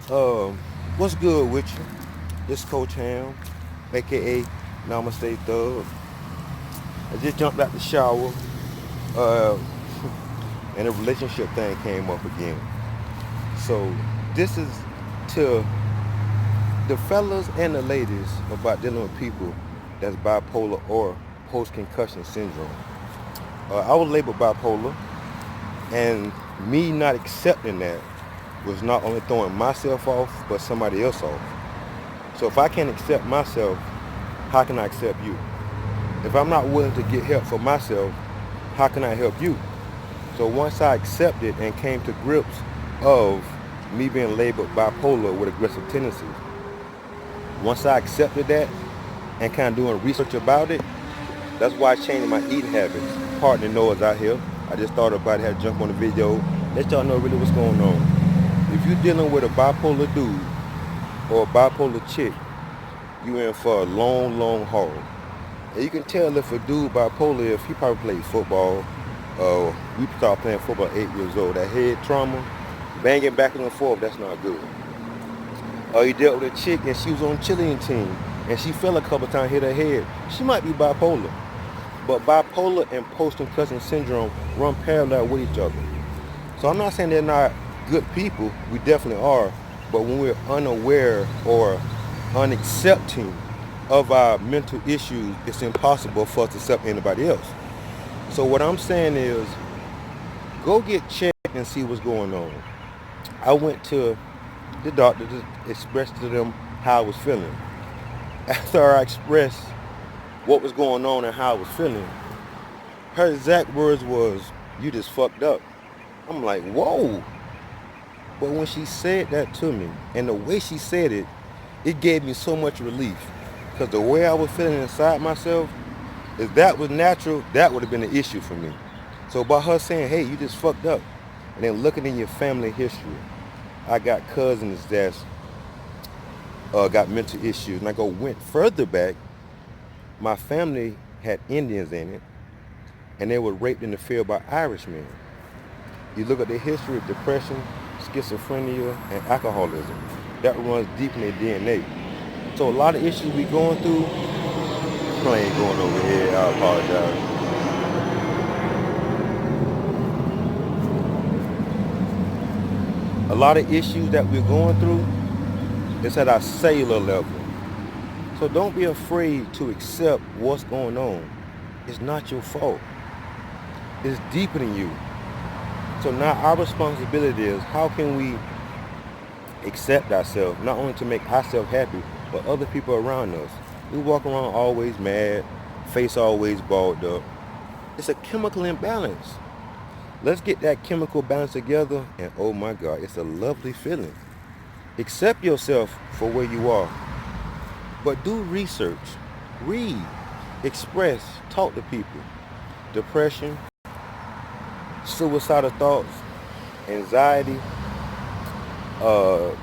Um, what's good with you? This Coach Hamm, aka Namaste Thug. I just jumped out the shower, uh, and a relationship thing came up again. So this is to the fellas and the ladies about dealing with people that's bipolar or post-concussion syndrome. I was labeled bipolar, and me not accepting that was not only throwing myself off, but somebody else off. So if I can't accept myself, how can I accept you? If I'm not willing to get help for myself, how can I help you? So once I accepted and came to grips of me being labeled bipolar with aggressive tendencies, once I accepted that and kind of doing research about it, that's why I changed my eating habits. Partner Noah's out here. I just thought about it, had to jump on the video, let y'all know really what's going on. If you're dealing with a bipolar dude or a bipolar chick, you in for a long, long haul. And you can tell if a dude bipolar, if he probably played football, we started playing football at 8 years old. That head trauma, banging back and forth, that's not good. Or you dealt with a chick and she was on cheerleading team and she fell a couple times, hit her head. She might be bipolar. But bipolar and post-concussion syndrome run parallel with each other. So I'm not saying they're not good people. We definitely are. But when we're unaware or unaccepting of our mental issues, it's impossible for us to accept anybody else. So what I'm saying is, go get checked and see what's going on. I went to the doctor to express to them how I was feeling. After I expressed what was going on and how I was feeling, her exact words was, "You just fucked up." I'm like, whoa. But when she said that to me, and the way she said it, it gave me so much relief. Because the way I was feeling inside myself, if that was natural, that would have been an issue for me. So by her saying, "Hey, you just fucked up," and then looking in your family history, I got cousins that's got mental issues. And I went further back, my family had Indians in it, and they were raped in the field by Irishmen. You look at the history of depression, schizophrenia, and alcoholism. That runs deep in their DNA. So a lot of issues we going through, plane going over here, I apologize. A lot of issues that we're going through is at our cellular level. So don't be afraid to accept what's going on. It's not your fault. It's deeper than you. So now our responsibility is, how can we accept ourselves, not only to make ourselves happy, but other people around us. We walk around always mad, face always balled up. It's a chemical imbalance. Let's get that chemical balance together, and oh my God, it's a lovely feeling. Accept yourself for where you are, but do research, read, express, talk to people. Depression, suicidal thoughts, anxiety, uh,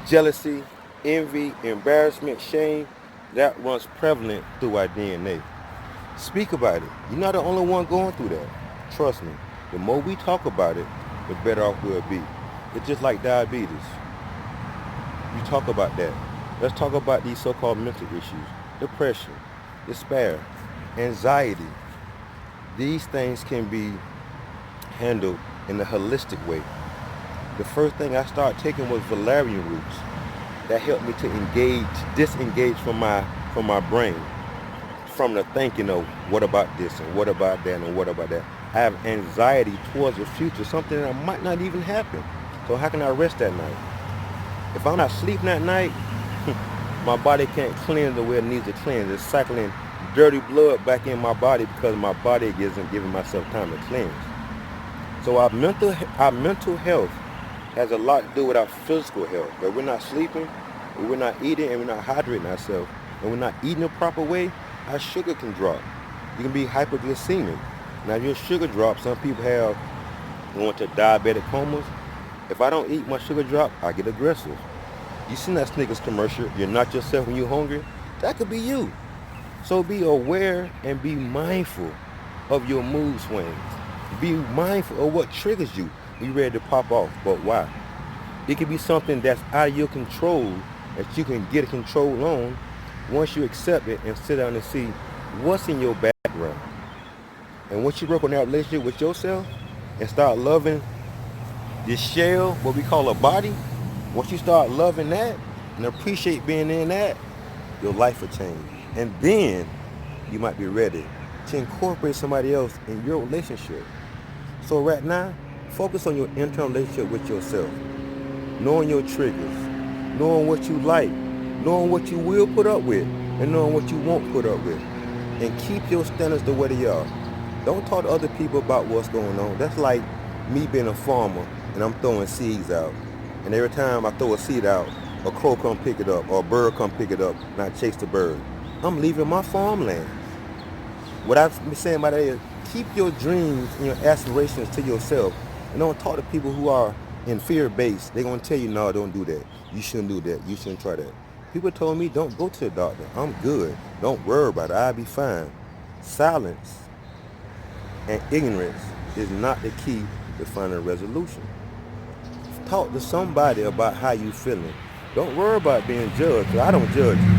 jealousy, envy, embarrassment, shame, that runs prevalent through our DNA. Speak about it. You're not the only one going through that. Trust me. The more we talk about it, the better off we'll be. It's just like diabetes. You talk about that. Let's talk about these so-called mental issues. Depression, despair, anxiety. These things can be handled in a holistic way. The first thing I started taking was valerian roots. That helped me to disengage from my brain, from the thinking of what about this and what about that and what about that. I have anxiety towards the future, something that might not even happen. So how can I rest at night? If I'm not sleeping at night, my body can't cleanse the way it needs to cleanse. It's cycling dirty blood back in my body because my body isn't giving myself time to cleanse. So our mental health has a lot to do with our physical health. If we're not sleeping, if we're not eating, and we're not hydrating ourselves, and we're not eating the proper way, our sugar can drop. You can be hyperglycemic. Now, if your sugar drops, some people have going to diabetic comas. If I don't eat, my sugar drop, I get aggressive. You seen that Snickers commercial, "You're not yourself when you're hungry"? That could be you. So be aware and be mindful of your mood swings. Be mindful of what triggers you. Be ready to pop off, but why? It could be something that's out of your control that you can get a control on once you accept it and sit down and see what's in your background. And once you work on that relationship with yourself and start loving this shell, what we call a body, once you start loving that and appreciate being in that, your life will change. And then you might be ready to incorporate somebody else in your relationship. So right now, focus on your internal relationship with yourself. Knowing your triggers, knowing what you like, knowing what you will put up with, and knowing what you won't put up with. And keep your standards the way they are. Don't talk to other people about what's going on. That's like me being a farmer and I'm throwing seeds out. And every time I throw a seed out, a crow come pick it up or a bird come pick it up and I chase the bird. I'm leaving my farmland. What I'm saying by that is keep your dreams and your aspirations to yourself and don't talk to people who are in fear-based. They're going to tell you, no, don't do that. You shouldn't do that. You shouldn't try that. People told me, don't go to the doctor. I'm good. Don't worry about it. I'll be fine. Silence and ignorance is not the key to finding a resolution. Talk to somebody about how you feeling. Don't worry about being judged. I don't judge you.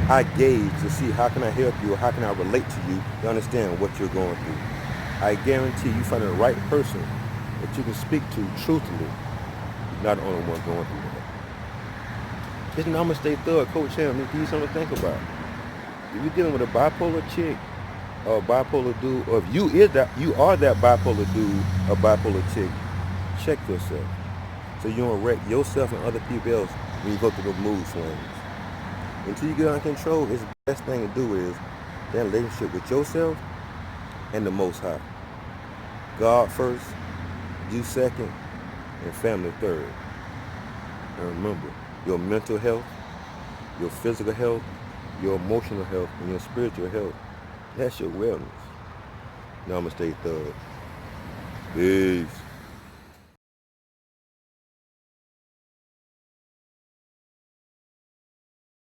I gauge to see how can I help you or how can I relate to you to understand what you're going through. I guarantee you find the right person that you can speak to truthfully. You're not the only one going through that. It's Namaste Thug, Coach Hamm. Give you something to think about. If you're dealing with a bipolar chick or a bipolar dude, or if you are that bipolar dude or bipolar chick, check yourself. So you don't wreck yourself and other people else when you go through the mood swings. Until you get under control, it's the best thing to do is that relationship with yourself and the Most High. God first, you second, and family third. And remember, your mental health, your physical health, your emotional health, and your spiritual health, that's your wellness. Namaste, Thug. Peace.